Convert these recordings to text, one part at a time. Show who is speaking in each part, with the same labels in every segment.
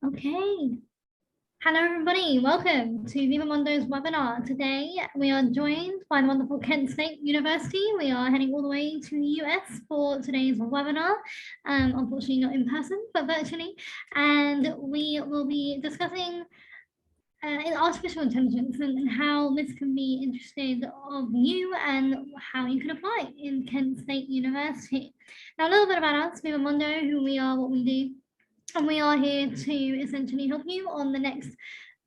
Speaker 1: Okay. Hello, everybody. Welcome to Viva-Mundo's webinar. Today, we are joined by the wonderful Kent State University. We are heading all the way to the US for today's webinar. Unfortunately, not in person, but virtually. And we will be discussing artificial intelligence and how this can be interested of you and how you can apply it in Kent State University. Now, a little bit about us, Viva-Mundo, who we are, what we do. And we are here to essentially help you on the next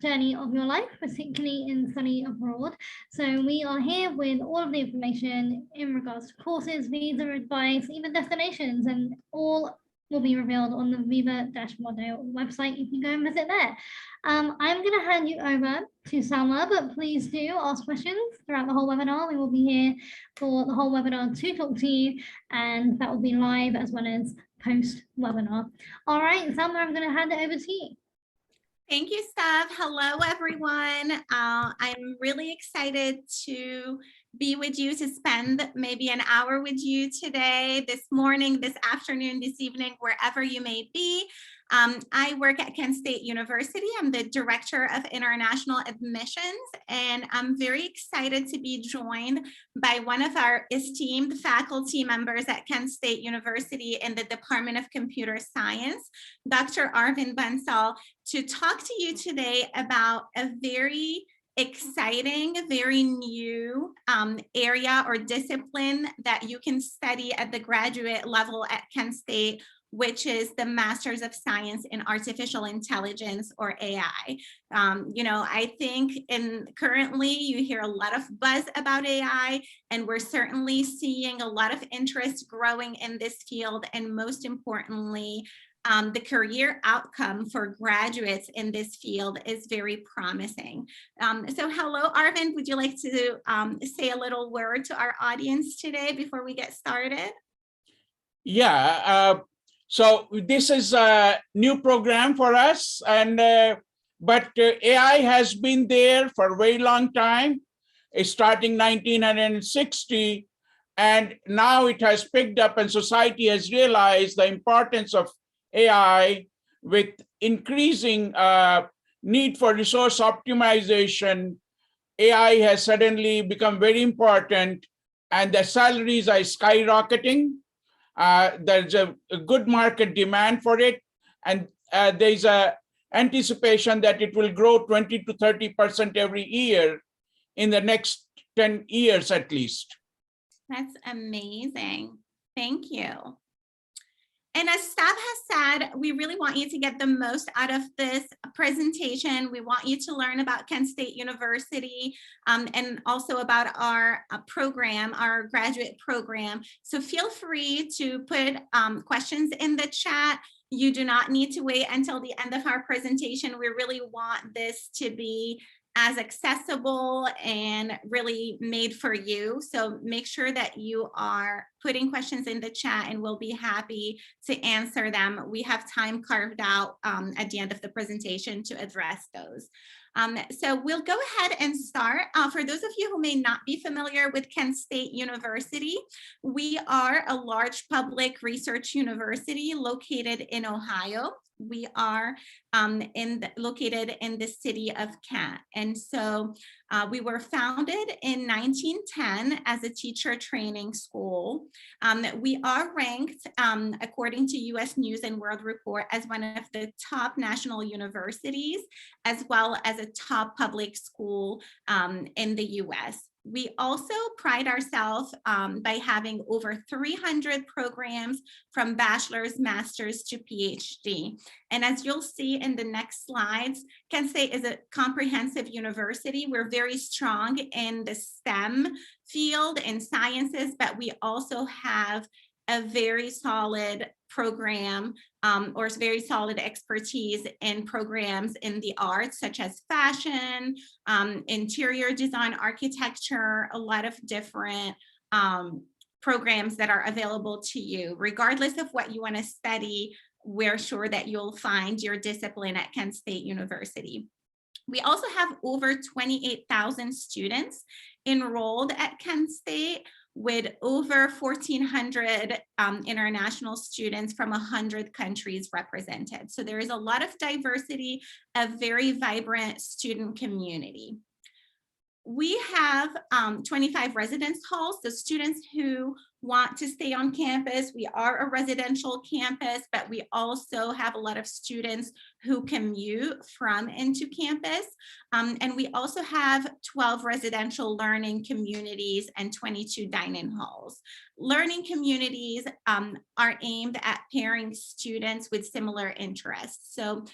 Speaker 1: journey of your life, particularly in study abroad. So we are here with all of the information in regards to courses, visa advice, even destinations, and all will be revealed on the Viva-Mundo website. You can go and visit there. I'm going to hand you over to Salma, but please do ask questions throughout the whole webinar. We will be here for the whole webinar to talk to you, and that will be live as well as post-webinar. All right, Salma, I'm going to hand it over to you.
Speaker 2: Thank you, Steph. Hello, everyone. I'm really excited to be with you, to spend maybe an hour with you today, this morning, this afternoon, this evening, wherever you may be. I work at Kent State University. I'm the Director of International Admissions, and I'm very excited to be joined by one of our esteemed faculty members at Kent State University in the Department of Computer Science, Dr. Arvind Bansal, to talk to you today about a very exciting, very new area or discipline that you can study at the graduate level at Kent State, which is the Masters of Science in Artificial Intelligence, or AI. I think currently you hear a lot of buzz about AI, and we're certainly seeing a lot of interest growing in this field, and most importantly, the career outcome for graduates in this field is very promising. So hello, Arvind, would you like to say a little word to our audience today before we get started?
Speaker 3: Yeah, so this is a new program for us, and but AI has been there for a very long time, starting 1960, and now it has picked up, and society has realized the importance of AI with increasing need for resource optimization. AI has suddenly become very important, and the salaries are skyrocketing. There's a good market demand for it, and there's a anticipation that it will grow 20 to 30% every year in the next 10 years at least.
Speaker 2: That's amazing. Thank you. And as Steph has said, we really want you to get the most out of this presentation. We want you to learn about Kent State University and also about our program, our graduate program. So feel free to put questions in the chat. You do not need to wait until the end of our presentation. We really want this to be as accessible and really made for you. So make sure that you are putting questions in the chat, and we'll be happy to answer them. We have time carved out at the end of the presentation to address those. So we'll go ahead and start. For those of you who may not be familiar with Kent State University, we are a large public research university located in Ohio. We are located in the city of Kent. And so we were founded in 1910 as a teacher training school. We are ranked, according to US News and World Report, as one of the top national universities, as well as a top public school in the US. We also pride ourselves by having over 300 programs from bachelor's, master's to PhD. And as you'll see in the next slides, Kent State is a comprehensive university. We're very strong in the STEM field and sciences, but we also have a very solid program or very solid expertise in programs in the arts, such as fashion, interior design, architecture, a lot of different programs that are available to you. Regardless of what you want to study, we're sure that you'll find your discipline at Kent State University. We also have over 28,000 students enrolled at Kent State, with over 1,400 international students from 100 countries represented. So there is a lot of diversity, a very vibrant student community. We have 25 residence halls, so students who want to stay on campus. We are a residential campus, but we also have a lot of students who commute from into campus. And we also have 12 residential learning communities and 22 dining halls. Learning communities are aimed at pairing students with similar interests. So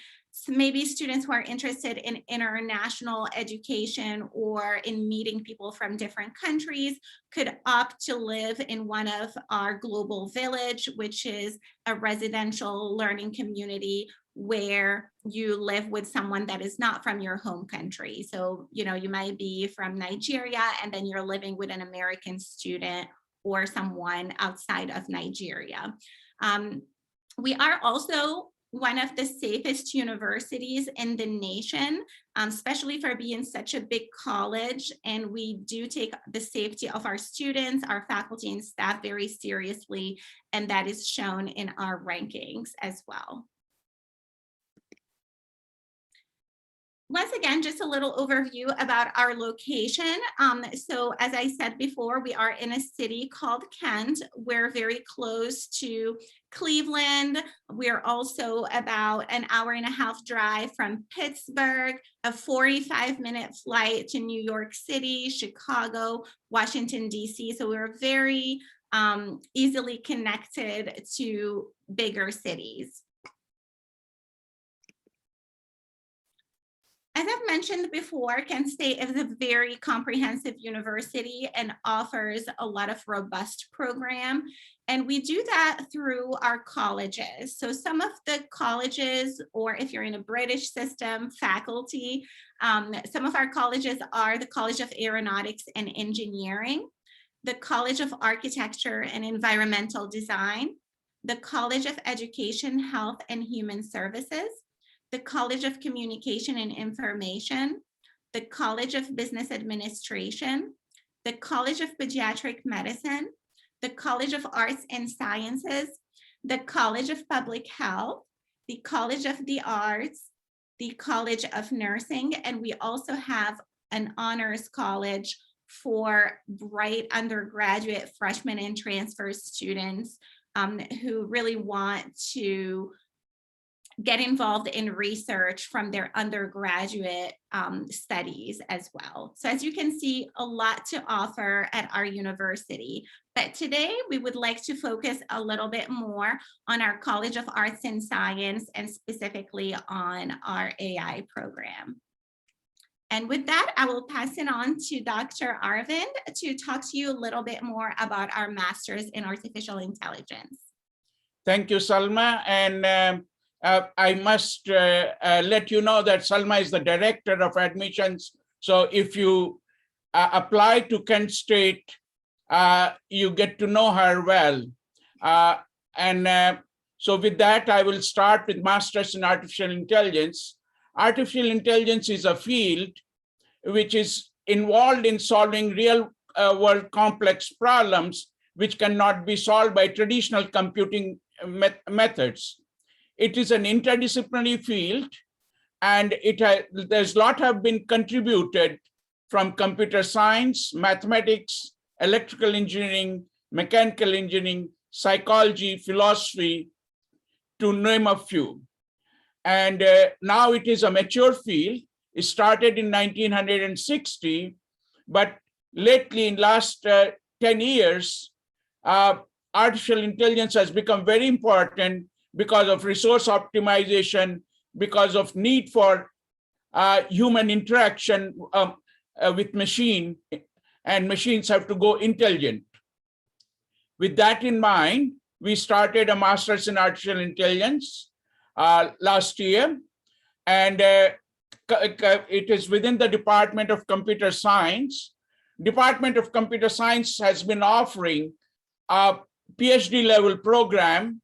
Speaker 2: maybe students who are interested in international education or in meeting people from different countries could opt to live in one of our Global Village, which is a residential learning community where you live with someone that is not from your home country. So, you know, you might be from Nigeria and then you're living with an American student or someone outside of Nigeria. We are also one of the safest universities in the nation, especially for being such a big college. And we do take the safety of our students, our faculty and staff very seriously. And that is shown in our rankings as well. Once again, just a little overview about our location. So as I said before, we are in a city called Kent. We're very close to Cleveland. We're also about an hour-and-a-half drive from Pittsburgh, a 45-minute flight to New York City, Chicago, Washington, D.C. So we're very easily connected to bigger cities. As I've mentioned before, Kent State is a very comprehensive university and offers a lot of robust program. And we do that through our colleges. So some of the colleges, or if you're in a British system, faculty, some of our colleges are the College of Aeronautics and Engineering, the College of Architecture and Environmental Design, the College of Education, Health and Human Services, the College of Communication and Information, the College of Business Administration, the College of Pediatric Medicine, the College of Arts and Sciences, the College of Public Health, the College of the Arts, the College of Nursing, and we also have an honors college for bright undergraduate, freshmen and transfer students who really want to get involved in research from their undergraduate studies as well. So as you can see, a lot to offer at our university. But today we would like to focus a little bit more on our College of Arts and Science and specifically on our AI program. And with that, I will pass it on to Dr. Arvind to talk to you a little bit more about our Masters in Artificial Intelligence.
Speaker 3: Thank you, Salma. And I must let you know that Salma is the director of admissions. So if you apply to Kent State, you get to know her well. So with that, I will start with Masters in Artificial Intelligence. Artificial intelligence is a field which is involved in solving real world complex problems which cannot be solved by traditional computing methods. It is an interdisciplinary field, and there's a lot have been contributed from computer science, mathematics, electrical engineering, mechanical engineering, psychology, philosophy, to name a few. And now it is a mature field. It started in 1960, but lately in last 10 years, artificial intelligence has become very important because of resource optimization, because of need for human interaction with machine, and machines have to go intelligent. With that in mind, we started a Master's in Artificial Intelligence last year, and it is within the Department of Computer Science. Department of Computer Science has been offering a PhD level program,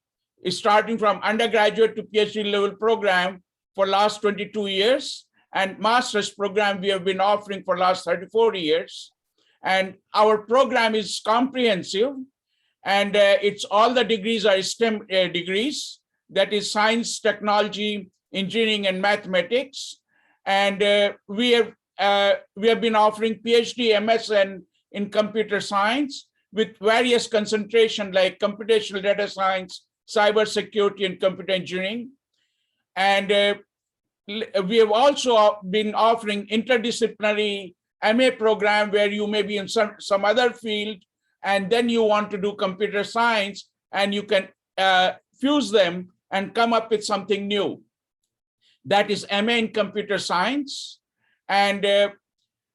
Speaker 3: starting from undergraduate to PhD level program for last 22 years, and master's program we have been offering for last 34 years. And our program is comprehensive, and it's all the degrees are STEM degrees, that is science, technology, engineering, and mathematics. And we have been offering PhD, MSN in computer science with various concentration like computational data science, cybersecurity, and computer engineering. And we have also been offering interdisciplinary MA program where you may be in some other field, and then you want to do computer science, and you can fuse them and come up with something new. That is MA in computer science. And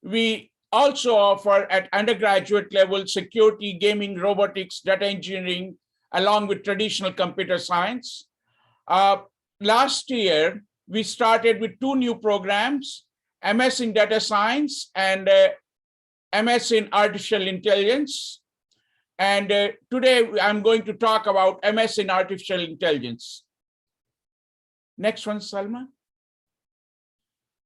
Speaker 3: we also offer at undergraduate level security, gaming, robotics, data engineering, along with traditional computer science. Last year, we started with 2 new programs, MS in data science and MS in artificial intelligence. And today I'm going to talk about MS in artificial intelligence. Next one, Salma.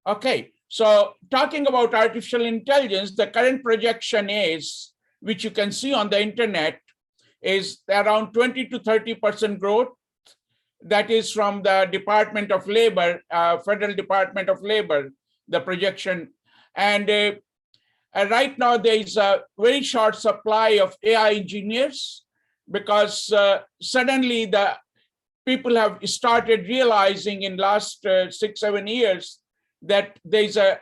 Speaker 3: Okay, so talking about artificial intelligence, the current projection is, which you can see on the internet, is around 20 to 30% growth. That is from the Department of Labor, Federal Department of Labor, the projection. And right now there is a very short supply of AI engineers because suddenly the people have started realizing in last 6-7 years that there's a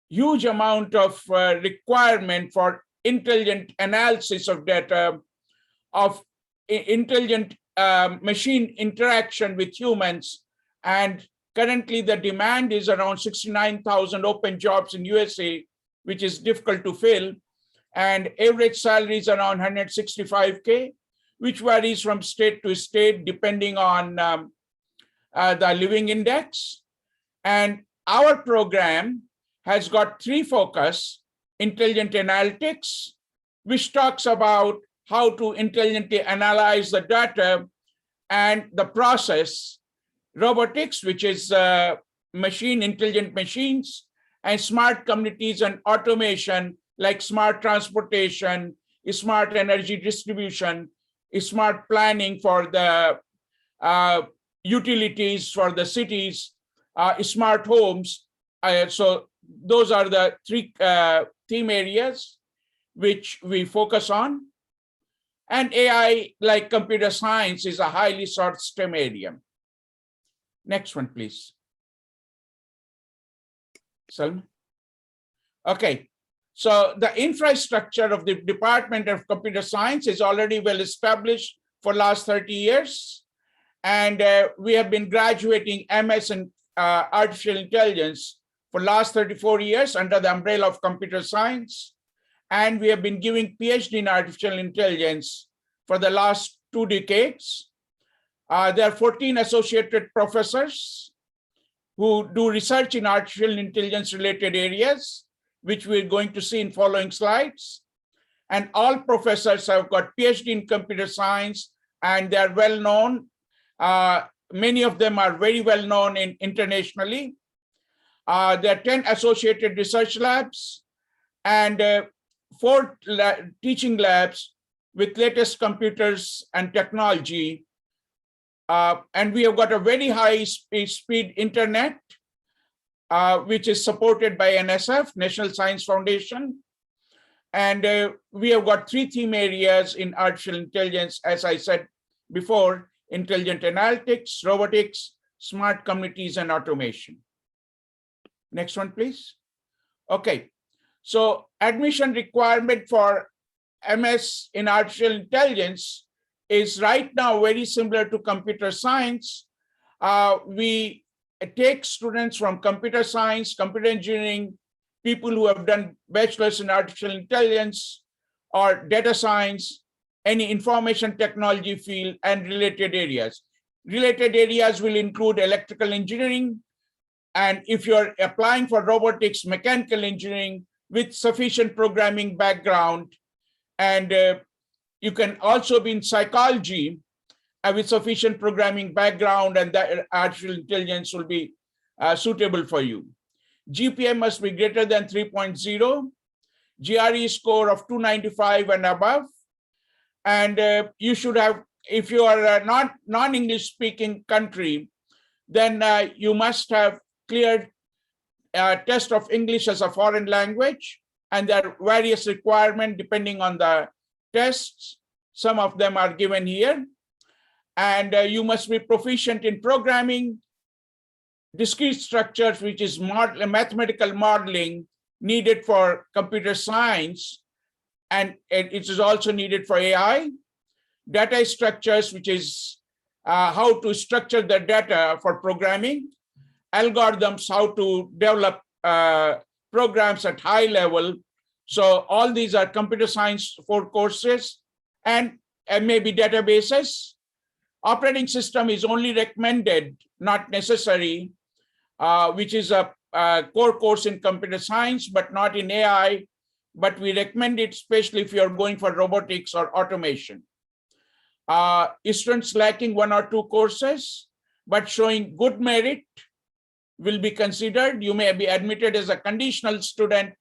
Speaker 3: huge amount of requirement for intelligent analysis of data, of intelligent machine interaction with humans. And currently the demand is around 69,000 open jobs in USA, which is difficult to fill. And average salary is around 165K, which varies from state to state depending on the living index. And our program has got 3 focus: intelligent analytics, which talks about how to intelligently analyze the data and the process; robotics, which is intelligent machines; and smart communities and automation, like smart transportation, smart energy distribution, smart planning for the utilities for the cities, smart homes. So those are the 3 theme areas which we focus on. And AI, like computer science, is a highly sought STEM area. Next one, please. Salma. Okay, so the infrastructure of the Department of Computer Science is already well established for last 30 years. And we have been graduating MS in artificial intelligence for last 34 years under the umbrella of computer science. And we have been giving PhD in artificial intelligence for the last 2 decades. There are 14 associated professors who do research in artificial intelligence related areas, which we're going to see in following slides. And all professors have got PhD in computer science, and they're well known. Many of them are very well known internationally. There are 10 associated research labs and 4 teaching labs with latest computers and technology. And we have got a very high speed internet, which is supported by NSF, National Science Foundation. And we have got 3 theme areas in artificial intelligence, as I said before: intelligent analytics, robotics, smart communities, and automation. Next one, please. Okay, so admission requirement for MS in artificial intelligence is right now very similar to computer science. We take students from computer science, computer engineering, people who have done bachelors in artificial intelligence or data science, any information technology field, and related areas. Related areas will include electrical engineering, and if you're applying for robotics, mechanical engineering with sufficient programming background. And you can also be in psychology with sufficient programming background, and that artificial intelligence will be suitable for you. GPA must be greater than 3.0. GRE score of 295 and above. And you should have, if you are a non-English speaking country, then you must have cleared a test of English as a foreign language. And there are various requirements depending on the tests. Some of them are given here. And you must be proficient in programming, discrete structures, which is mathematical modeling needed for computer science, and it is also needed for AI. Data structures, which is how to structure the data for programming. Algorithms, how to develop programs at high level. So all these are computer science 4 courses, and maybe databases. Operating system is only recommended, not necessary, which is a core course in computer science, but not in AI. But we recommend it, especially if you're going for robotics or automation. Students lacking 1 or 2 courses, but showing good merit will be considered. You may be admitted as a conditional student,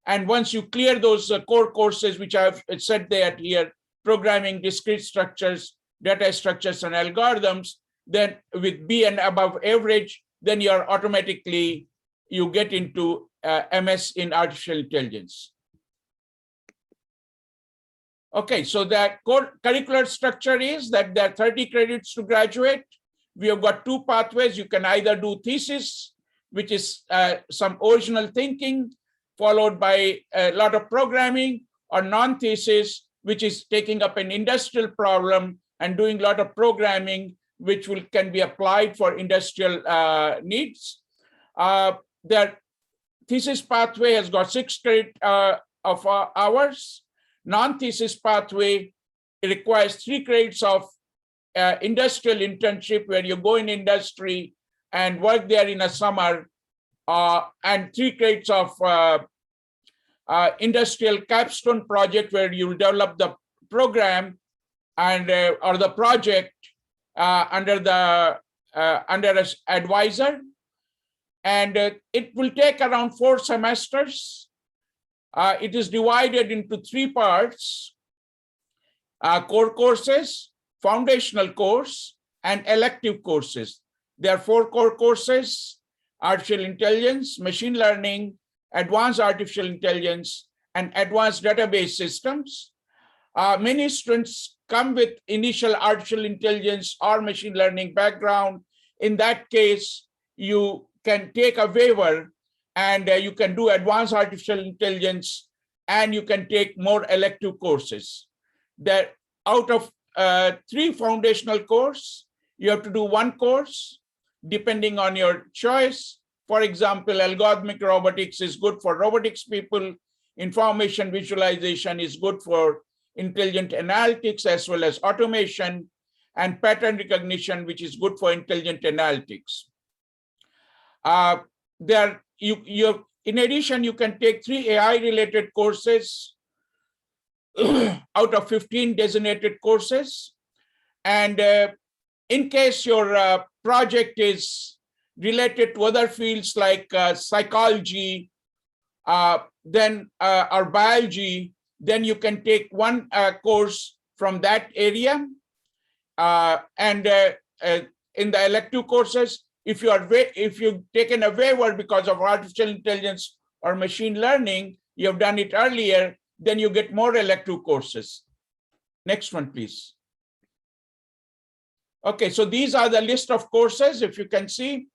Speaker 3: and once you clear those core courses, which I've said there here, programming, discrete structures, data structures, and algorithms, then with B and above average, then you're automatically, you get into MS in artificial intelligence. Okay, so the core curricular structure is that there are 30 credits to graduate. We have got 2 pathways. You can either do thesis, which is some original thinking, followed by a lot of programming, or non-thesis, which is taking up an industrial problem and doing a lot of programming, which can be applied for industrial needs. The thesis pathway has got 6 credit of hours. Non-thesis pathway, it requires 3 credits of industrial internship, where you go in industry and work there in a summer, and 3 credits of industrial capstone project, where you will develop the program and or the project under an advisor. And it will take around 4 semesters. It is divided into 3 parts: core courses, foundational course, and elective courses. There are 4 core courses: artificial intelligence, machine learning, advanced artificial intelligence, and advanced database systems. Many students come with initial artificial intelligence or machine learning background. In that case, you can take a waiver, and you can do advanced artificial intelligence, and you can take more elective courses. That out of 3 foundational courses, you have to do 1 course, depending on your choice. For example, algorithmic robotics is good for robotics people. Information visualization is good for intelligent analytics as well as automation, and pattern recognition, which is good for intelligent analytics. In addition, you can take 3 AI-related courses out of 15 designated courses. And in case your project is related to other fields like psychology, then or biology, then you can take 1 course from that area. And in the elective courses, if you've taken a waiver because of artificial intelligence or machine learning, you have done it earlier, then you get more elective courses. Next one, please. Okay, so these are the list of courses. If you can see,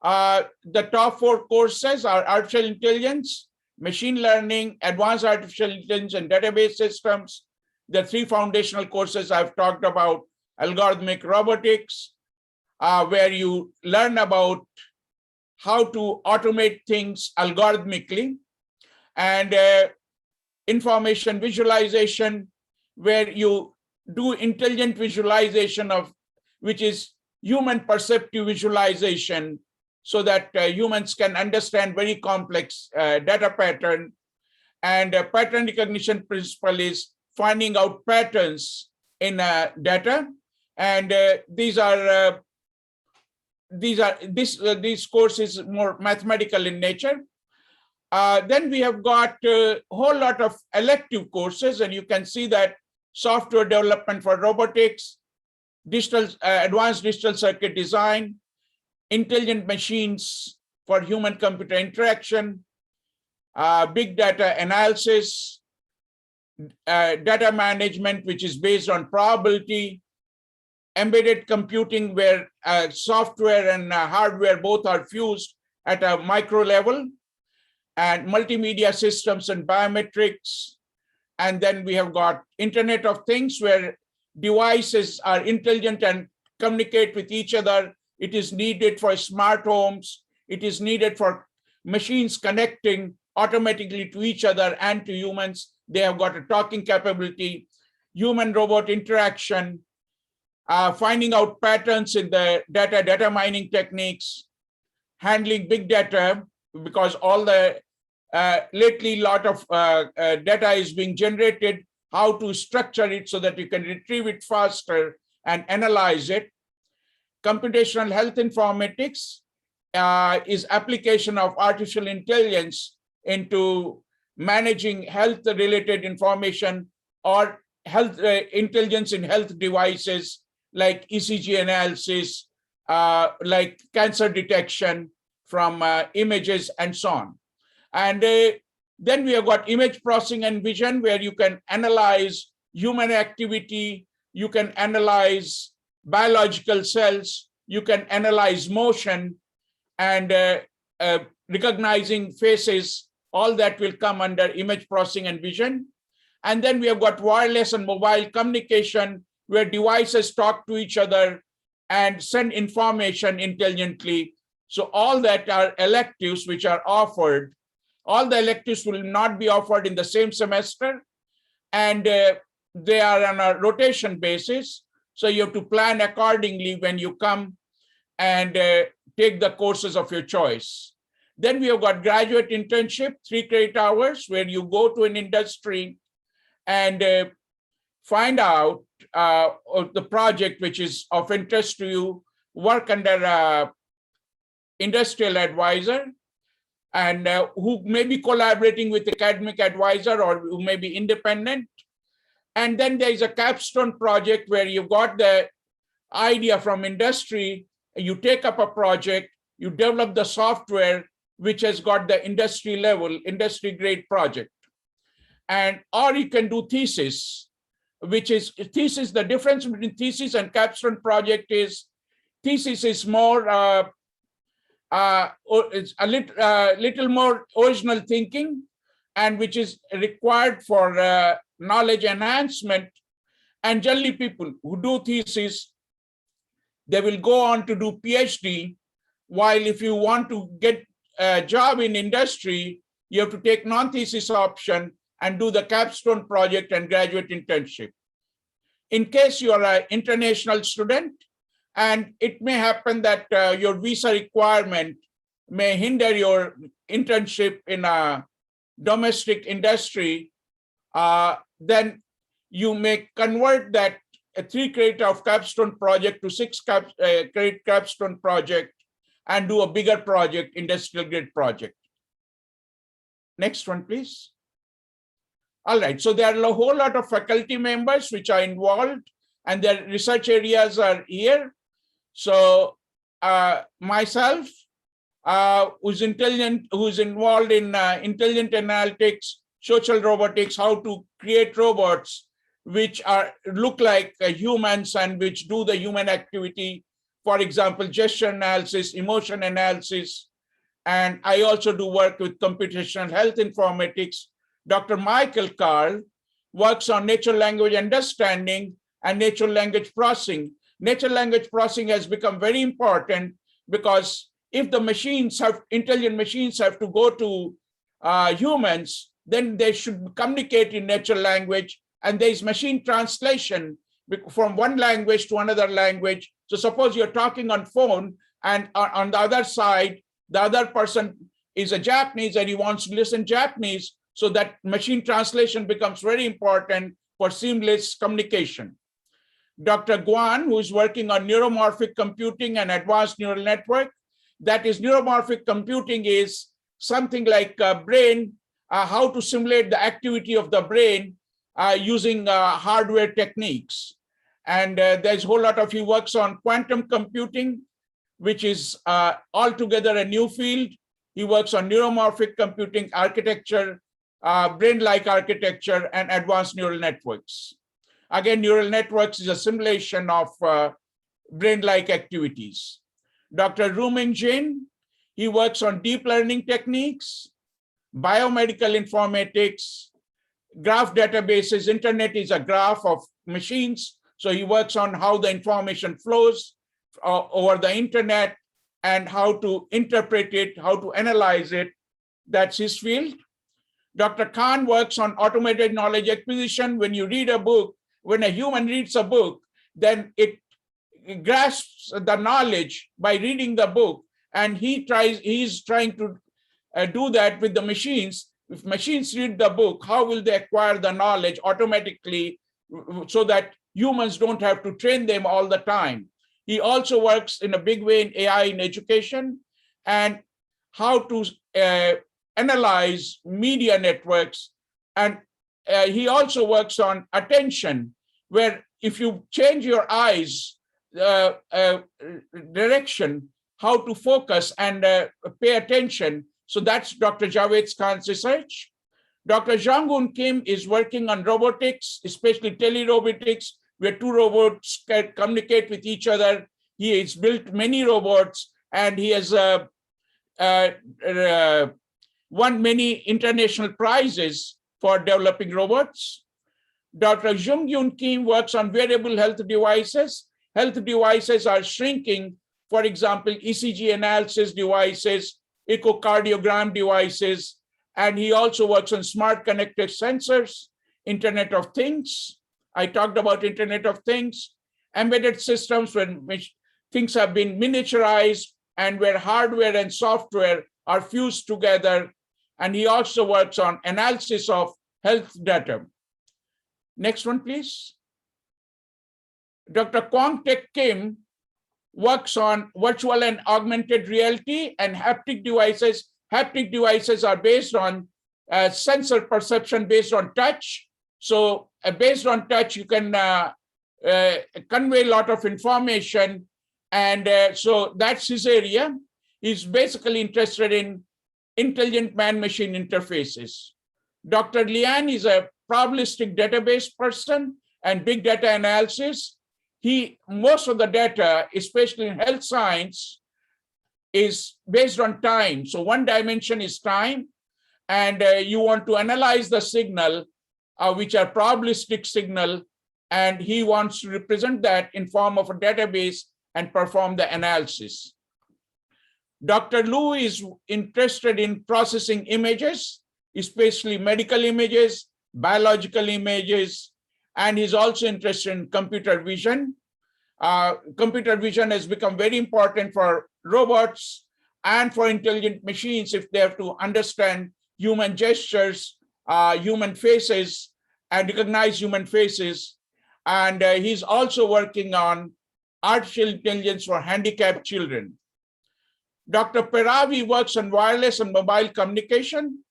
Speaker 3: the top 4 courses are artificial intelligence, machine learning, advanced artificial intelligence, and database systems. The 3 foundational courses I've talked about: algorithmic robotics, where you learn about how to automate things algorithmically, and information visualization, where you do intelligent visualization of, which is human perceptive visualization, so that humans can understand very complex data pattern. And pattern recognition principle is finding out patterns in data. And this course is more mathematical in nature. Then we have got a whole lot of elective courses, and you can see that software development for robotics, advanced digital circuit design, intelligent machines for human-computer interaction, big data analysis, data management, which is based on probability, embedded computing, where software and hardware both are fused at a micro level, and multimedia systems and biometrics. And then we have got Internet of Things, where devices are intelligent and communicate with each other. It is needed for smart homes. It is needed for machines connecting automatically to each other and to humans. They have got a talking capability, human-robot interaction, finding out patterns in the data mining techniques, handling big data, because all the lately a lot of data is being generated, how to structure it so that you can retrieve it faster and analyze it. Computational health informatics is application of artificial intelligence into managing health-related information or health intelligence in health devices like ECG analysis, like cancer detection from images and so on. And then we have got image processing and vision, where you can analyze human activity, you can analyze biological cells, you can analyze motion, and recognizing faces. All that will come under image processing and vision. And then we have got wireless and mobile communication, where devices talk to each other and send information intelligently. So all that are electives which are offered. All the electives will not be offered in the same semester, and they are on a rotation basis. So you have to plan accordingly when you come and take the courses of your choice. Then we have got graduate internship, 3 credit hours, where you go to an industry and find out the project which is of interest to you, work under an industrial advisor, and who may be collaborating with academic advisor or who may be independent. And then there is a capstone project where you've got the idea from industry, you take up a project, you develop the software which has got the industry level, industry grade project. And or you can do thesis, which is thesis. The difference between thesis and capstone project is thesis is more it's a little more original thinking, and which is required for knowledge enhancement. And generally people who do thesis, they will go on to do PhD, while if you want to get a job in industry, you have to take non-thesis option and do the capstone project and graduate internship. In case you are an international student, and it may happen that your visa requirement may hinder your internship in a domestic industry, then you may convert that 3 credit of capstone project to 6 credit capstone project and do a bigger project, industrial grade project. Next one, please. All right, so there are a whole lot of faculty members which are involved, and their research areas are here. So myself, who's involved in intelligent analytics, social robotics, how to create robots which look like humans and which do the human activity. For example, gesture analysis, emotion analysis. And I also do work with computational health informatics. Dr. Michael Carl works on natural language understanding and natural language processing. Natural language processing has become very important, because if the machines intelligent machines have to go to humans, then they should communicate in natural language, and there is machine translation from one language to another language. So suppose you're talking on phone, and on the other side, the other person is a Japanese and he wants to listen Japanese. So that machine translation becomes very important for seamless communication. Dr. Guan, who is working on neuromorphic computing and advanced neural network. That is, neuromorphic computing is something like brain, how to simulate the activity of the brain using hardware techniques. And there's a whole lot of, he works on quantum computing, which is altogether a new field. He works on neuromorphic computing architecture, brain-like architecture, and advanced neural networks. Again, neural networks is a simulation of brain-like activities. Dr. Ruming Jin, he works on deep learning techniques, biomedical informatics, graph databases. Internet is a graph of machines. So he works on how the information flows over the internet and how to interpret it, how to analyze it. That's his field. Dr. Khan works on automated knowledge acquisition. When you read a book, when a human reads a book, then it grasps the knowledge by reading the book. And he's trying to do that with the machines. If machines read the book, how will they acquire the knowledge automatically so that humans don't have to train them all the time? He also works in a big way in AI in education and how to analyze media networks. And he also works on attention, where if you change your eyes direction, how to focus and pay attention. So that's Dr. Javed Khan's research. Dr. Jong-un Kim is working on robotics, especially telerobotics, where two robots can communicate with each other. He has built many robots, and he has won many international prizes for developing robots. Dr. Jung-Yoon Kim works on wearable health devices. Health devices are shrinking. For example, ECG analysis devices, echocardiogram devices, and he also works on smart connected sensors, Internet of Things. I talked about Internet of Things, embedded systems when which things have been miniaturized and where hardware and software are fused together. And he also works on analysis of health data. Next one, please. Dr. Kwang Tek Kim works on virtual and augmented reality and haptic devices. Haptic devices are based on sensor perception based on touch. So based on touch, you can convey a lot of information. And so that's his area. He's basically interested in intelligent man-machine interfaces. Dr. Lian is a probabilistic database person and big data analysis. Most of the data, especially in health science, is based on time. So one dimension is time, and you want to analyze the signal, which are probabilistic signal, and he wants to represent that in form of a database and perform the analysis. Dr. Lu is interested in processing images, especially medical images, biological images, and he's also interested in computer vision. Computer vision has become very important for robots and for intelligent machines if they have to understand human gestures, human faces, and recognize human faces. And he's also working on artificial intelligence for handicapped children. Dr. Peravi works on wireless and mobile communication,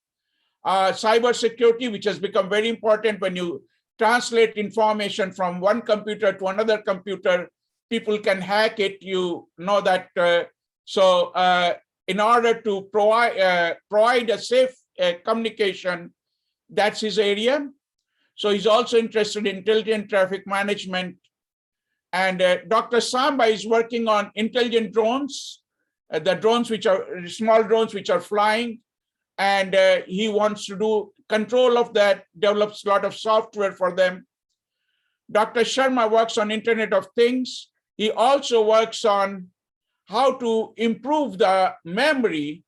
Speaker 3: cybersecurity, which has become very important when you translate information from one computer to another computer. People can hack it, you know that. In order to provide a safe communication, that's his area. So he's also interested in intelligent traffic management. And Dr. Samba is working on intelligent drones, the drones which are small drones which are flying. And he wants to do control of that, develops a lot of software for them. Dr. Sharma works on Internet of Things. He also works on how to improve the memory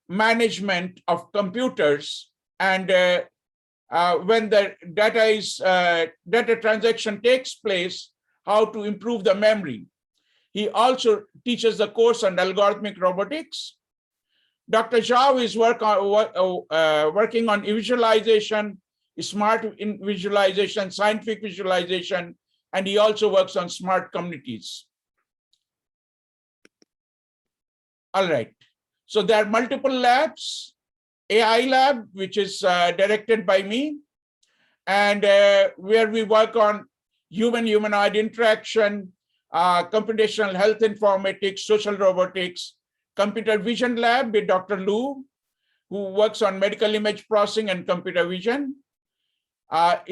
Speaker 3: management of computers. And when the data transaction takes place, how to improve the memory. He also teaches the course on algorithmic robotics. Dr. Zhao is working on visualization, smart visualization, scientific visualization, and he also works on smart communities. All right. So there are multiple labs. AI lab, which is directed by me, and where we work on human-humanoid interaction, computational health informatics, social robotics, computer vision lab with Dr. Lu, who works on medical image processing and computer vision.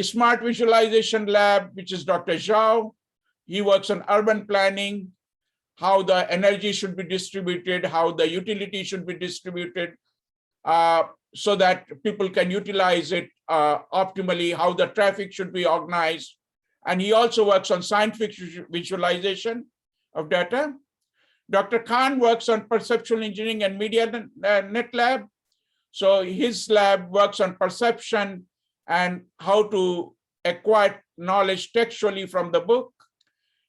Speaker 3: Smart visualization lab, which is Dr. Zhao. He works on urban planning, how the energy should be distributed, how the utility should be distributed, so that people can utilize it optimally, how the traffic should be organized. And he also works on scientific visualization of data. Dr. Khan works on perceptual engineering and media net lab. So his lab works on perception and how to acquire knowledge textually from the book.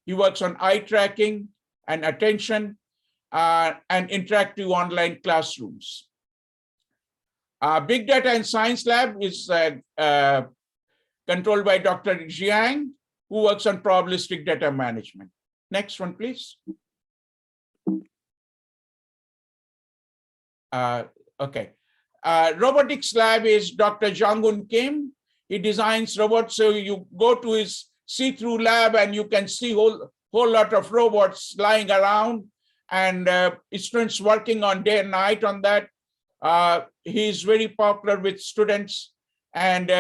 Speaker 3: He works on eye tracking and attention and interactive online classrooms. Big Data and Science Lab is controlled by Dr. Jiang, who works on probabilistic data management. Next one, please. Okay. Robotics Lab is Dr. Jong-un Kim. He designs robots. So you go to his see-through lab and you can see whole lot of robots lying around, and students working on day and night on that. He's very popular with students, and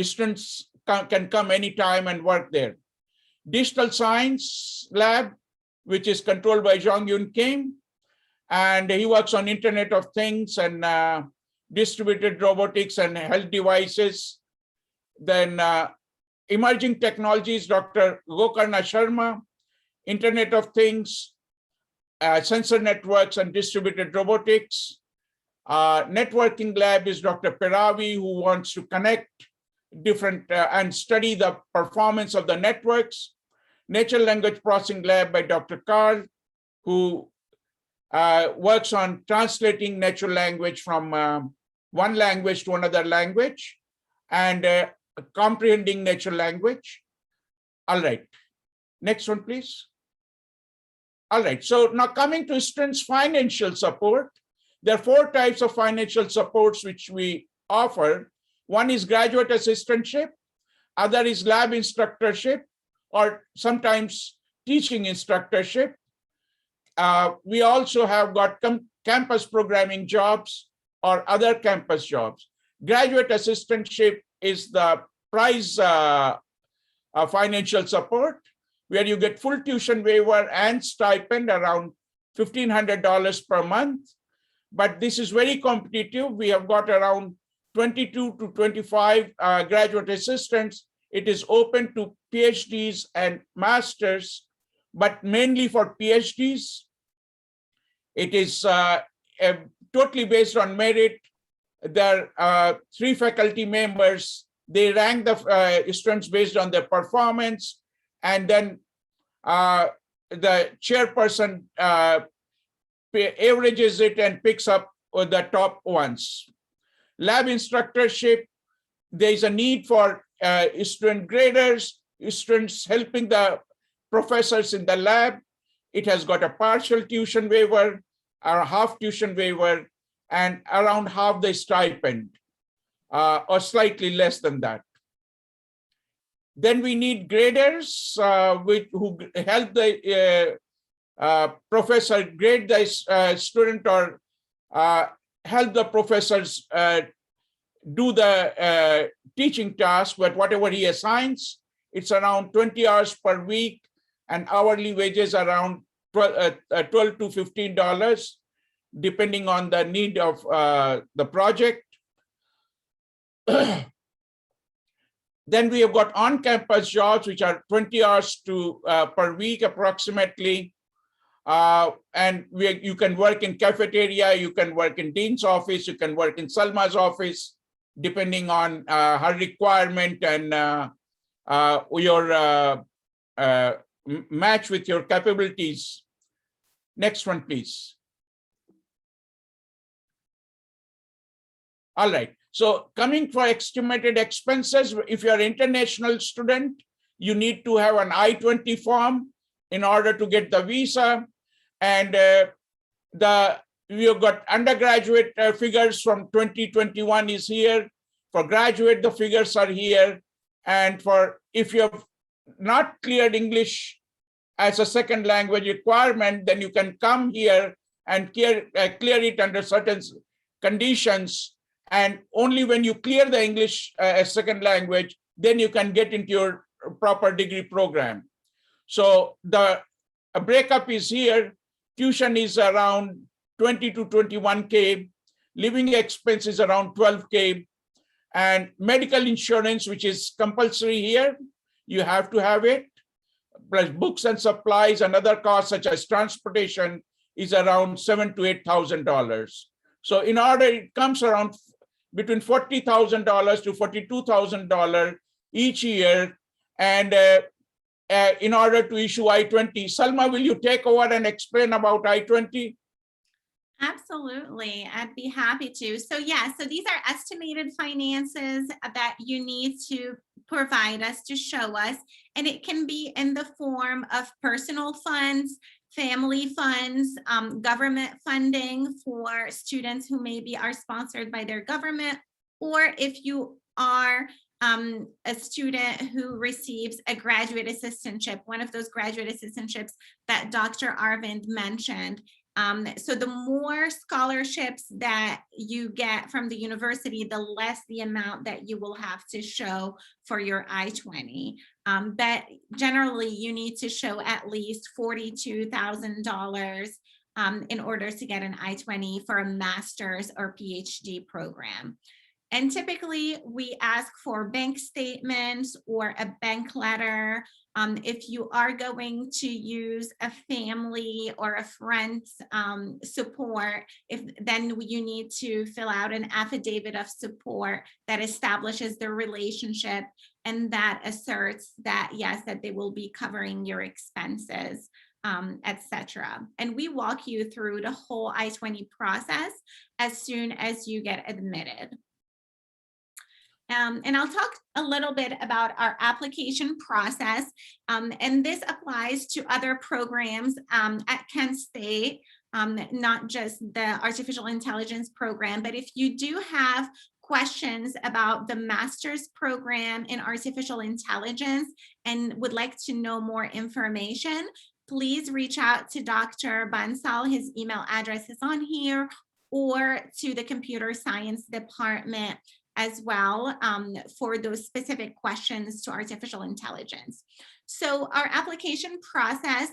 Speaker 3: students can come anytime and work there. Digital Science Lab, which is controlled by Jong-un Kim, and he works on Internet of Things and distributed robotics and health devices. Then Emerging Technologies, Dr. Gokarna Sharma, Internet of Things, sensor networks and distributed robotics. Networking Lab is Dr. Peravi, who wants to connect different and study the performance of the networks. Natural Language Processing Lab by Dr. Carl, who works on translating natural language from one language to another language and comprehending natural language. All right, next one, please. All right, so now coming to students' financial support, there are 4 types of financial supports which we offer. One is graduate assistantship, other is lab instructorship, or sometimes teaching instructorship. We also have got campus programming jobs or other campus jobs. Graduate assistantship is the prize financial support, where you get full tuition waiver and stipend around $1,500 per month. But this is very competitive. We have got around 22 to 25 graduate assistants. It is open to PhDs and masters, but mainly for PhDs. It is totally based on merit. There are 3 faculty members. They rank the students based on their performance, and then the chairperson averages it and picks up the top ones. Lab instructorship, there is a need for student graders, students helping the professors in the lab. It has got a partial tuition waiver, or half tuition waiver, and around half the stipend, or slightly less than that. Then we need graders who help the professor grade the student, or help the professors do the teaching task, but whatever he assigns, it's around 20 hours per week, and hourly wages around $12 to $15, depending on the need of the project. Then we have got on-campus jobs, which are 20 hours per week approximately. And you can work in cafeteria, you can work in Dean's office, you can work in Salma's office, depending on her requirement and your match with your capabilities. Next one, please. All right. So coming for estimated expenses, if you're an international student, you need to have an I-20 form in order to get the visa. And the we've got undergraduate figures from 2021 is here. For graduate, the figures are here. And for if you have not cleared English as a second language requirement, then you can come here and clear it under certain conditions. And only when you clear the English as second language, then you can get into your proper degree program. So the breakup is here. Tuition is around 20 to 21K. Living expense is around 12K. And medical insurance, which is compulsory here, you have to have it. Plus books and supplies and other costs such as transportation is around $7,000 to $8,000. So in order, it comes around between $40,000 to $42,000 each year. And in order to issue I-20, Salma, will you take over and explain about I-20?
Speaker 2: Absolutely, I'd be happy to. So yeah, so these are estimated finances that you need to provide us to show us, and it can be in the form of personal funds, family funds, government funding for students who maybe are sponsored by their government, or if you are a student who receives a graduate assistantship, one of those graduate assistantships that Dr. Arvind mentioned. So the more scholarships that you get from the university, the less the amount that you will have to show for your I-20. But generally, you need to show at least $42,000 in order to get an I-20 for a master's or PhD program. And typically we ask for bank statements or a bank letter. If you are going to use a family or a friend's support, then you need to fill out an affidavit of support that establishes the relationship and that asserts that, yes, that they will be covering your expenses, etc. And we walk you through the whole I-20 process as soon as you get admitted. And I'll talk a little bit about our application process, and this applies to other programs at Kent State, not just the artificial intelligence program, but if you do have questions about the master's program in artificial intelligence and would like to know more information, please reach out to Dr. Bansal. His email address is on here, or to the computer science department as well for those specific questions to artificial intelligence. So our application process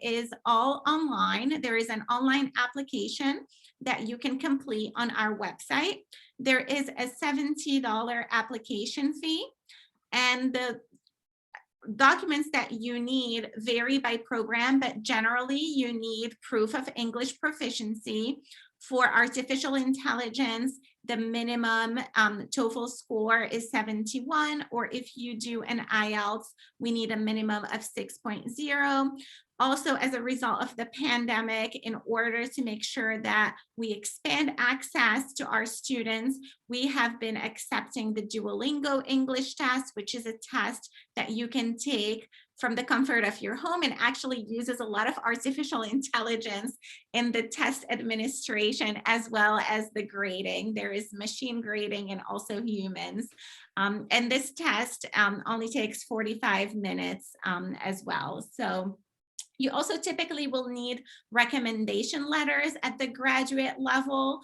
Speaker 2: is all online. There is an online application that you can complete on our website. There is a $70 application fee, and the documents that you need vary by program, but generally you need proof of English proficiency. For artificial intelligence, the minimum TOEFL score is 71, or if you do an IELTS, we need a minimum of 6.0. Also, as a result of the pandemic, in order to make sure that we expand access to our students, we have been accepting the Duolingo English test, which is a test that you can take from the comfort of your home and actually uses a lot of artificial intelligence in the test administration as well as the grading. There is machine grading and also humans. And this test only takes 45 minutes as well. So you also typically will need recommendation letters at the graduate level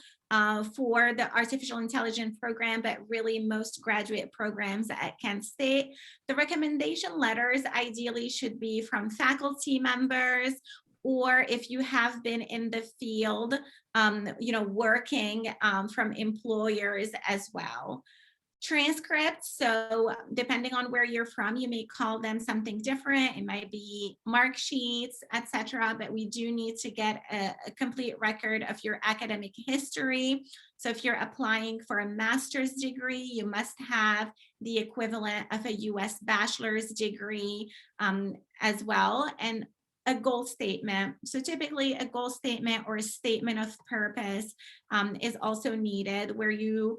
Speaker 2: for the artificial intelligence program, but really most graduate programs at Kent State. The recommendation letters ideally should be from faculty members, or if you have been in the field, working from employers as well. Transcripts, so depending on where you're from, you may call them something different. It might be mark sheets, etc. But we do need to get a complete record of your academic history. So if you're applying for a master's degree, you must have the equivalent of a US bachelor's degree as well, and a goal statement. So typically a goal statement or a statement of purpose is also needed, where you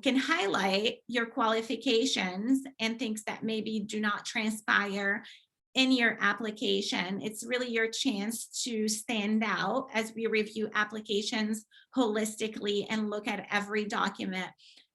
Speaker 2: can highlight your qualifications and things that maybe do not transpire in your application. It's really your chance to stand out as we review applications holistically and look at every document.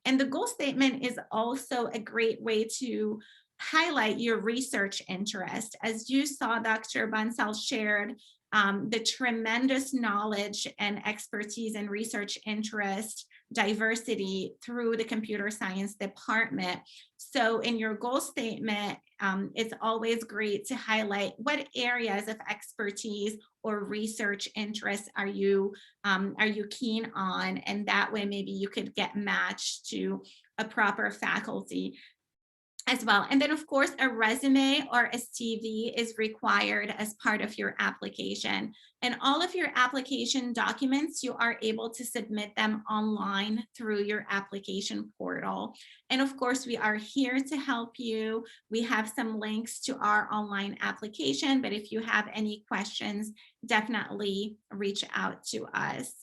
Speaker 2: And the goal statement is also a great way to highlight your research interest. As you saw, Dr. Bansal shared the tremendous knowledge and expertise and research interest diversity through the computer science department. So in your goal statement, it's always great to highlight what areas of expertise or research interest are you keen on, and that way maybe you could get matched to a proper faculty as well. And then of course, a resume or a CV is required as part of your application. And all of your application documents, you are able to submit them online through your application portal. And of course, we are here to help you. We have some links to our online application, but if you have any questions, definitely reach out to us.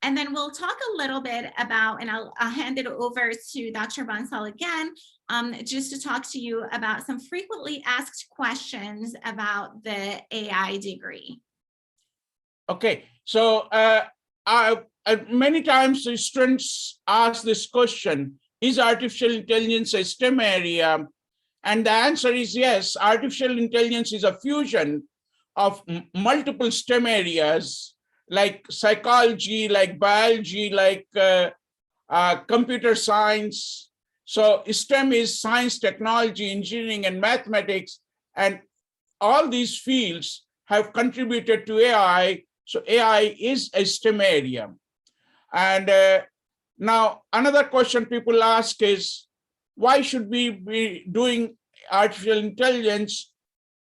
Speaker 2: And then we'll talk a little bit about, and I'll hand it over to Dr. Bansal again, just to talk to you about some frequently asked questions about the AI degree.
Speaker 3: Okay, so many times the students ask this question, is artificial intelligence a STEM area? And the answer is yes, artificial intelligence is a fusion of multiple STEM areas, like psychology, like biology, like computer science. So STEM is science, technology, engineering, and mathematics. And all these fields have contributed to AI. So AI is a STEM area. And now another question people ask is, why should we be doing artificial intelligence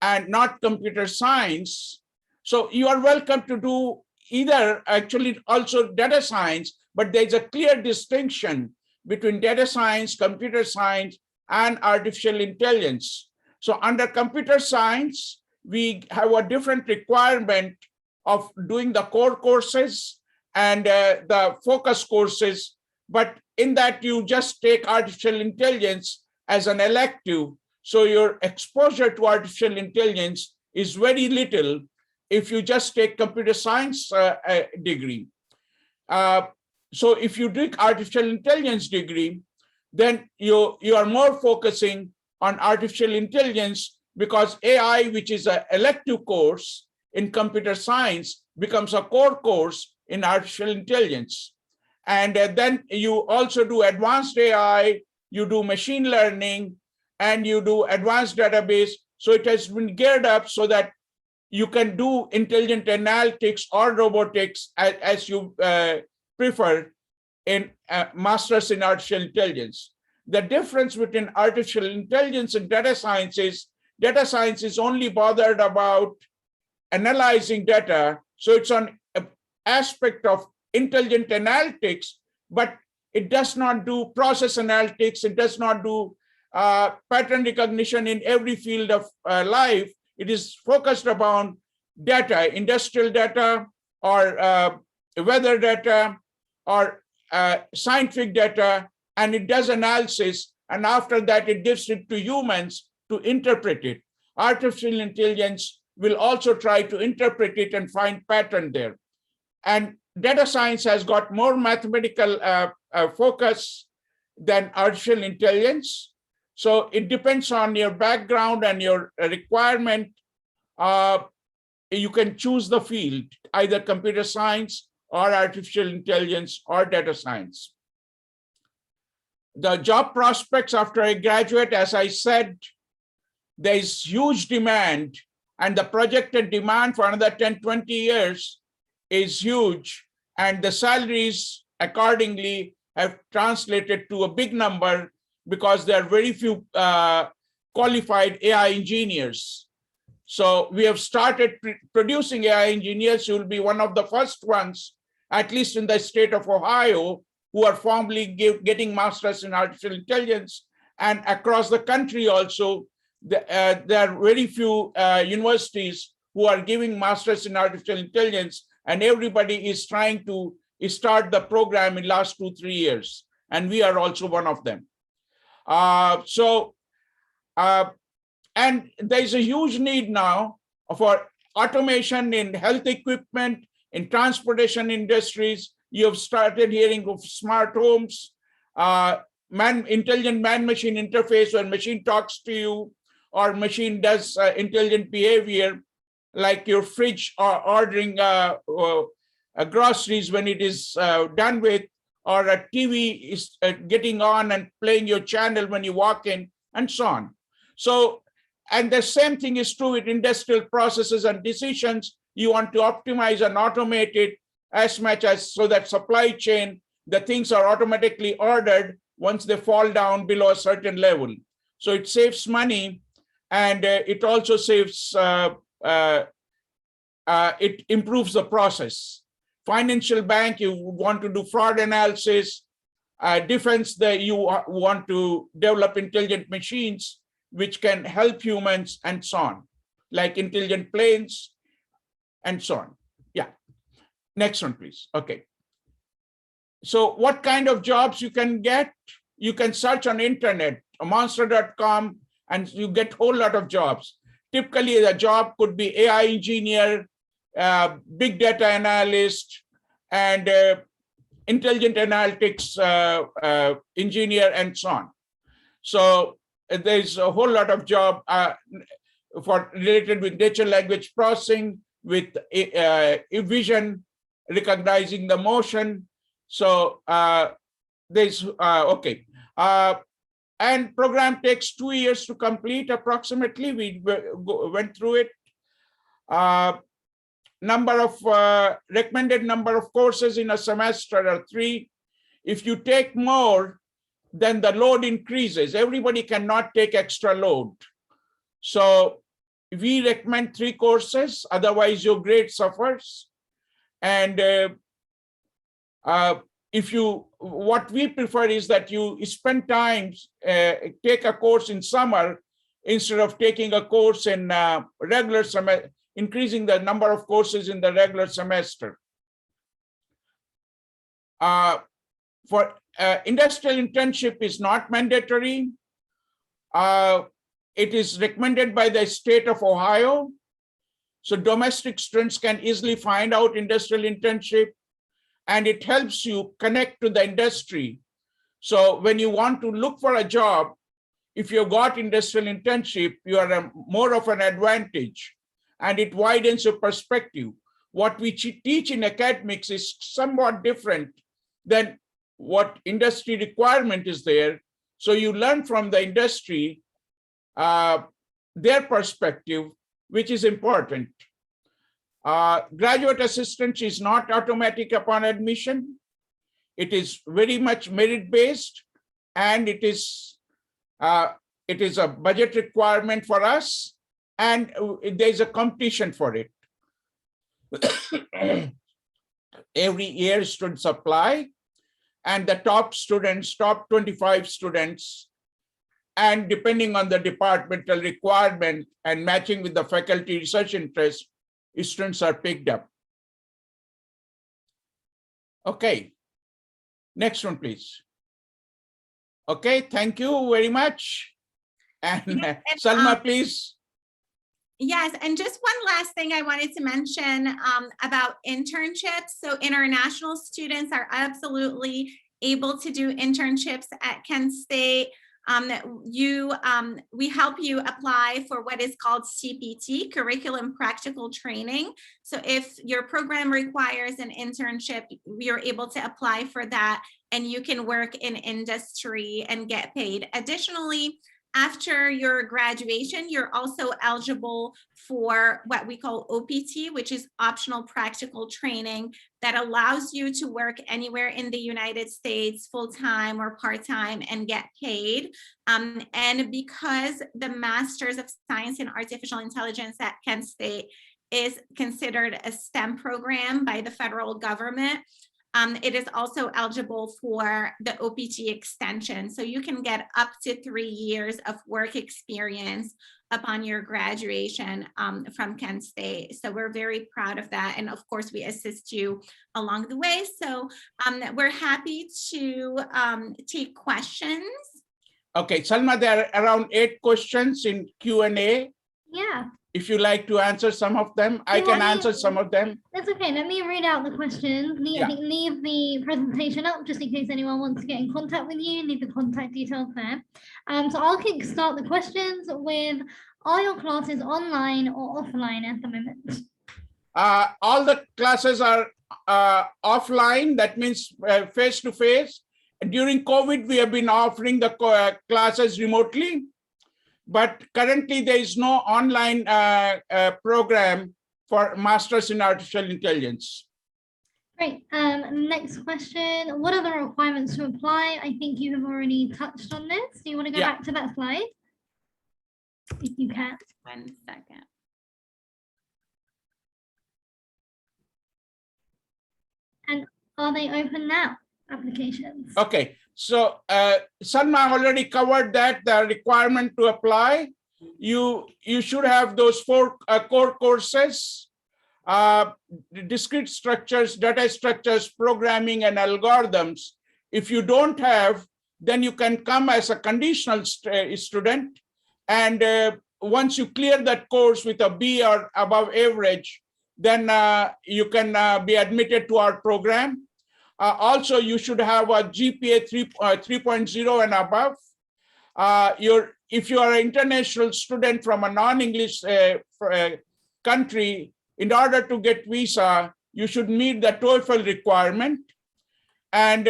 Speaker 3: and not computer science? So you are welcome to do either, actually also data science, but there's a clear distinction between data science, computer science, and artificial intelligence. So under computer science, we have a different requirement of doing the core courses and the focus courses, but in that you just take artificial intelligence as an elective. So your exposure to artificial intelligence is very little if you just take computer science degree. So if you take artificial intelligence degree, then you are more focusing on artificial intelligence, because AI, which is an elective course in computer science, becomes a core course in artificial intelligence. And then you also do advanced AI, you do machine learning, and you do advanced database. So it has been geared up so that you can do intelligent analytics or robotics as you prefer in masters in artificial intelligence. The difference between artificial intelligence and data science is only bothered about analyzing data. So it's an aspect of intelligent analytics, but it does not do process analytics. It does not do pattern recognition in every field of life. It is focused upon data, industrial data, or weather data, or scientific data, and it does analysis. And after that, it gives it to humans to interpret it. Artificial intelligence will also try to interpret it and find pattern there. And data science has got more mathematical focus than artificial intelligence. So it depends on your background and your requirement. You can choose the field, either computer science or artificial intelligence or data science. The job prospects after I graduate, as I said, there is huge demand, and the projected demand for another 10, 20 years is huge. And the salaries accordingly have translated to a big number, because there are very few qualified AI engineers. So we have started producing AI engineers who will be one of the first ones, at least in the state of Ohio, who are formally getting masters in artificial intelligence. And across the country also, there are very few universities who are giving masters in artificial intelligence, and everybody is trying to start the program in last 2-3 years. And we are also one of them. So And there's a huge need now for automation in health equipment, in transportation industries. You have started hearing of smart homes, intelligent man-machine interface where machine talks to you or machine does intelligent behavior, like your fridge or ordering groceries when it is done with, or a TV is getting on and playing your channel when you walk in, and so on. So, and the same thing is true with industrial processes and decisions. You want to optimize and automate it as much as so that supply chain, the things are automatically ordered once they fall down below a certain level. So it saves money, and it also saves, it improves the process. Financial bank, you want to do fraud analysis. Defense, you want to develop intelligent machines which can help humans and so on, like intelligent planes and so on. Yeah. Next one, please. Okay. So what kind of jobs you can get? You can search on internet, monster.com, and you get a whole lot of jobs. Typically, the job could be AI engineer, big data analyst, and intelligent analytics engineer, and so on. So there's a whole lot of job for related with natural language processing, with vision, recognizing the motion. So there's okay. And program takes 2 years to complete approximately. We went through it. Recommended number of courses in a semester are 3. If you take more, then the load increases. Everybody cannot take extra load. So we recommend 3 courses, otherwise your grade suffers. And what we prefer is that you spend time, take a course in summer instead of taking a course in regular semester, increasing the number of courses in the regular semester. For industrial internship is not mandatory. It is recommended by the state of Ohio. So domestic students can easily find out industrial internship, and it helps you connect to the industry. So when you want to look for a job, if you've got industrial internship, you are more of an advantage, and it widens your perspective. What we teach in academics is somewhat different than what industry requirement is there. So you learn from the industry, their perspective, which is important. Graduate assistance is not automatic upon admission. It is very much merit-based, and it is a budget requirement for us, and there's a competition for it. Every year students apply, and the top 25 students, and depending on the departmental requirement and matching with the faculty research interest, students are picked up. Okay, next one, please. Okay, thank you very much. And Salma, please.
Speaker 2: Yes, and just one last thing I wanted to mention about internships. So international students are absolutely able to do internships at Kent State. We help you apply for what is called CPT, Curriculum Practical Training. So if your program requires an internship, you're able to apply for that, and you can work in industry and get paid. Additionally, after your graduation, you're also eligible for what we call OPT, which is optional practical training, that allows you to work anywhere in the United States, full-time or part-time, and get paid. And because the Masters of Science in Artificial Intelligence at Kent State is considered a STEM program by the federal government, it is also eligible for the OPT extension. So you can get up to 3 years of work experience upon your graduation from Kent State. So we're very proud of that. And of course, we assist you along the way. So we're happy to take questions.
Speaker 3: Okay, Salma, there are around 8 questions in Q&A.
Speaker 1: Yeah,
Speaker 3: If you like to answer some of them, I
Speaker 1: Yeah,
Speaker 3: can
Speaker 1: I mean-
Speaker 3: answer some of them.
Speaker 1: that's okay. Let me read out the questions.
Speaker 3: Yeah.
Speaker 1: Leave the presentation up just in case anyone wants to get in contact with you. Leave the contact details there. So I'll kickstart the questions with, are your classes online or offline at the moment?
Speaker 3: All the classes are offline. That means face-to-face. During COVID, we have been offering the classes remotely. But currently, there is no online program for Masters in Artificial Intelligence.
Speaker 1: Great. Next question. What are the requirements to apply? I think you have already touched on this. Do you want to go
Speaker 3: Yeah.
Speaker 1: back to that slide? If you can.
Speaker 2: 1 second.
Speaker 1: Are they open now? Applications.
Speaker 3: Okay, so Salma already covered that, the requirement to apply. You should have those 4 core courses, discrete structures, data structures, programming, and algorithms. If you don't have, then you can come as a conditional student. And once you clear that course with a B or above average, then you can be admitted to our program. Also, you should have a GPA 3.0 and above. If you are an international student from a non-English country, in order to get visa, you should meet the TOEFL requirement. And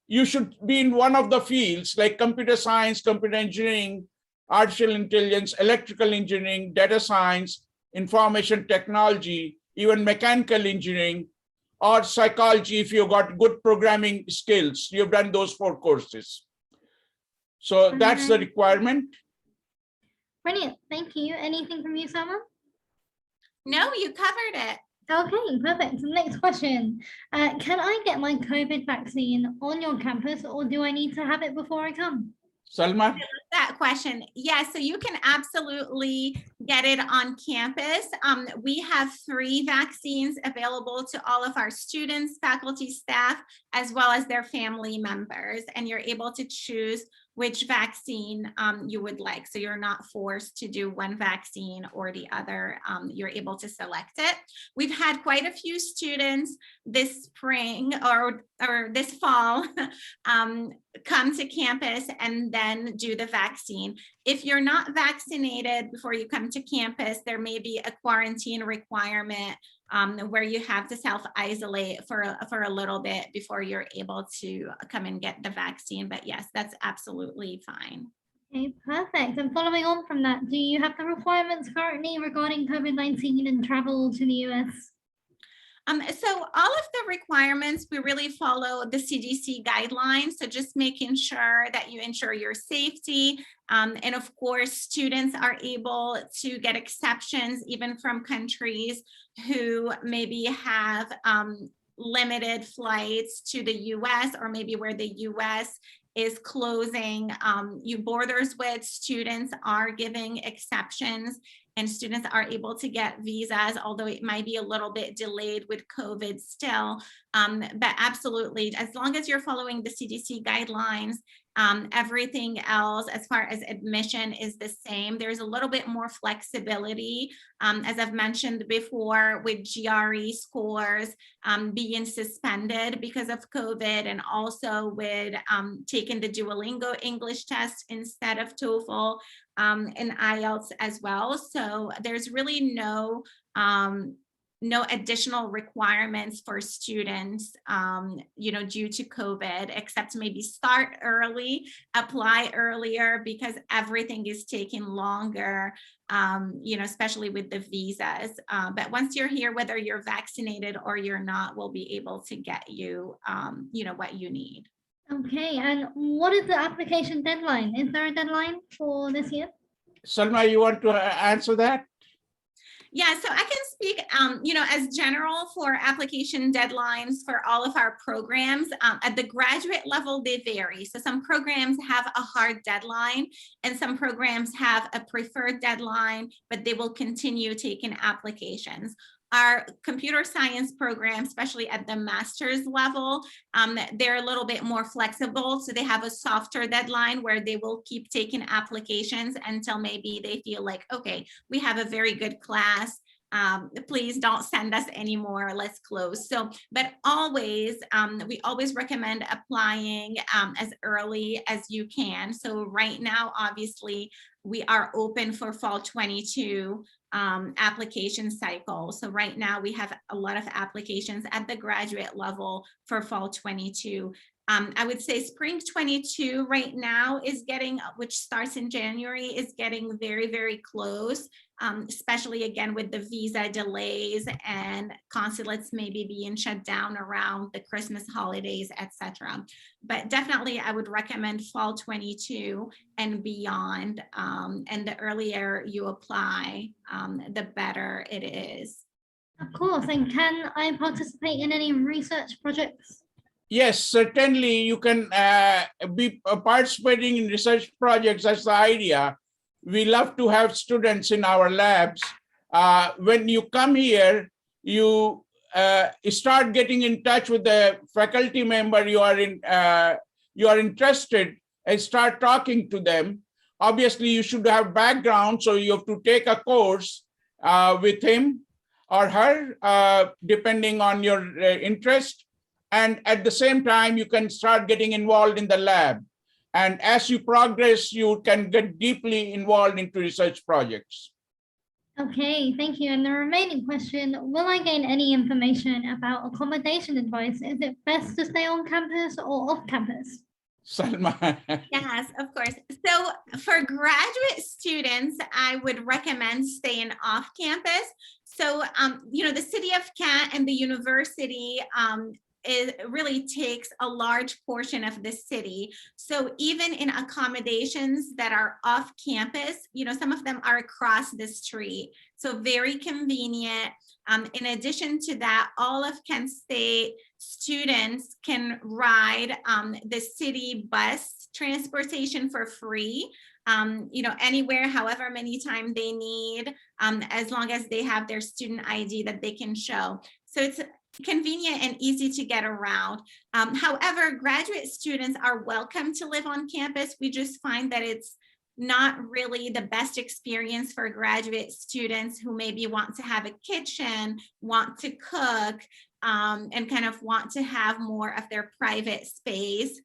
Speaker 3: you should be in one of the fields like computer science, computer engineering, artificial intelligence, electrical engineering, data science, information technology, even mechanical engineering, or psychology if you've got good programming skills. You've done those 4 courses. So that's the requirement.
Speaker 1: Brilliant. Thank you. Anything from you, Salma?
Speaker 2: No, you covered it.
Speaker 1: Okay, perfect. So next question. Can I get my COVID vaccine on your campus, or do I need to have it before I come?
Speaker 3: Salma?
Speaker 2: That question. Yes, so you can absolutely get it on campus. We have 3 vaccines available to all of our students, faculty, staff, as well as their family members, and you're able to choose which vaccine you would like. So you're not forced to do one vaccine or the other. You're able to select it. We've had quite a few students this spring or this fall come to campus and then do the vaccine. If you're not vaccinated before you come to campus, there may be a quarantine requirement where you have to self-isolate for a little bit before you're able to come and get the vaccine. But yes, that's absolutely fine.
Speaker 1: Okay, perfect. And following on from that, do you have the requirements currently regarding COVID-19 and travel to the US?
Speaker 2: So all of the requirements, we really follow the CDC guidelines. So just making sure that you ensure your safety. And of course, students are able to get exceptions even from countries who maybe have limited flights to the US, or maybe where the US is closing borders with. Students are giving exceptions, and students are able to get visas, although it might be a little bit delayed with COVID still. But absolutely, as long as you're following the CDC guidelines, everything else as far as admission is the same. There's a little bit more flexibility, as I've mentioned before, with GRE scores being suspended because of COVID, and also with taking the Duolingo English test instead of TOEFL, and IELTS as well. So there's really no additional requirements for students, due to COVID, except maybe start early, apply earlier, because everything is taking longer, especially with the visas. But once you're here, whether you're vaccinated or you're not, we'll be able to get you, what you need.
Speaker 1: Okay, and what is the application deadline? Is there a deadline for this year?
Speaker 3: Salma, you want to answer that?
Speaker 2: Yeah, so I can speak, as general for application deadlines for all of our programs. At the graduate level, they vary. So some programs have a hard deadline, and some programs have a preferred deadline, but they will continue taking applications. Our computer science program, especially at the master's level, they're a little bit more flexible. So they have a softer deadline where they will keep taking applications until maybe they feel like, okay, we have a very good class. Please don't send us anymore, let's close. So, but always, we always recommend applying as early as you can. So right now, obviously, we are open for fall 22 application cycle. So right now we have a lot of applications at the graduate level for fall 22. I would say spring 22 right now is getting, which starts in January, is getting very, very close, especially again with the visa delays and consulates maybe being shut down around the Christmas holidays, etc. But definitely I would recommend fall 22 and beyond. And the earlier you apply, the better it is.
Speaker 1: Of course, and can I participate in any research projects?
Speaker 3: Yes, certainly you can be participating in research projects. That's the idea. We love to have students in our labs. When you come here, you start getting in touch with the faculty member you are interested and start talking to them. Obviously, you should have background, so you have to take a course with him or her, depending on your interest. And at the same time, you can start getting involved in the lab. And as you progress, you can get deeply involved into research projects.
Speaker 1: Okay, thank you. And the remaining question, will I gain any information about accommodation advice? Is it best to stay on campus or off campus?
Speaker 3: Salma.
Speaker 2: Yes, of course. So for graduate students, I would recommend staying off campus. So, the city of Kent and the university it really takes a large portion of the city. So even in accommodations that are off campus, some of them are across the street. So very convenient. In addition to that, all of Kent State students can ride the city bus transportation for free. Anywhere, however many times they need, as long as they have their student ID that they can show. So it's convenient and easy to get around. However, graduate students are welcome to live on campus. We just find that it's not really the best experience for graduate students who maybe want to have a kitchen, want to cook, and kind of want to have more of their private space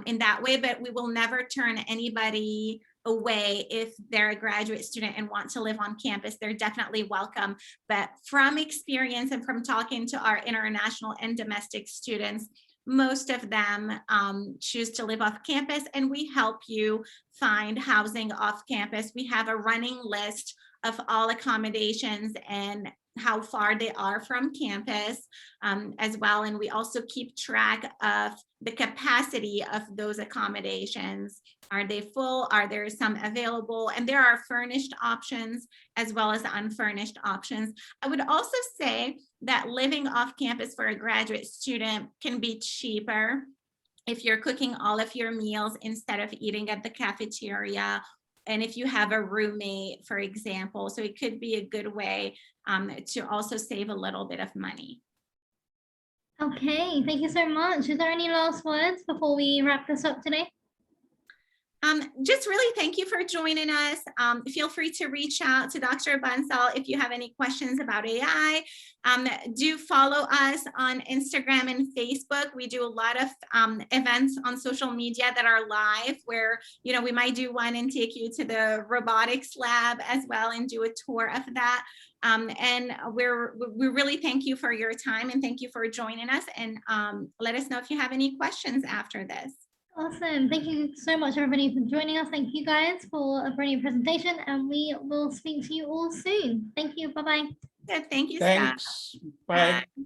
Speaker 2: in that way. But we will never turn anybody away if they're a graduate student and want to live on campus. They're definitely welcome. But from experience and from talking to our international and domestic students, most of them choose to live off campus, and we help you find housing off campus. We have a running list of all accommodations and how far they are from campus as well. And we also keep track of the capacity of those accommodations. Are they full? Are there some available? And there are furnished options as well as unfurnished options. I would also say that living off campus for a graduate student can be cheaper if you're cooking all of your meals instead of eating at the cafeteria. And if you have a roommate, for example, so it could be a good way to also save a little bit of money.
Speaker 1: Okay, thank you so much. Is there any last words before we wrap this up today?
Speaker 2: Just really thank you for joining us. Feel free to reach out to Dr. Bansal if you have any questions about AI. Do follow us on Instagram and Facebook. We do a lot of events on social media that are live where, we might do one and take you to the Robotics Lab as well and do a tour of that. And we really thank you for your time and thank you for joining us, and let us know if you have any questions after this.
Speaker 1: Awesome. Thank you so much, everybody, for joining us. Thank you guys for a brilliant presentation, and we will speak to you all soon. Thank you. Bye-bye.
Speaker 2: Good. Thank you,
Speaker 3: Thanks.
Speaker 2: Scott.
Speaker 3: Bye.
Speaker 2: Bye.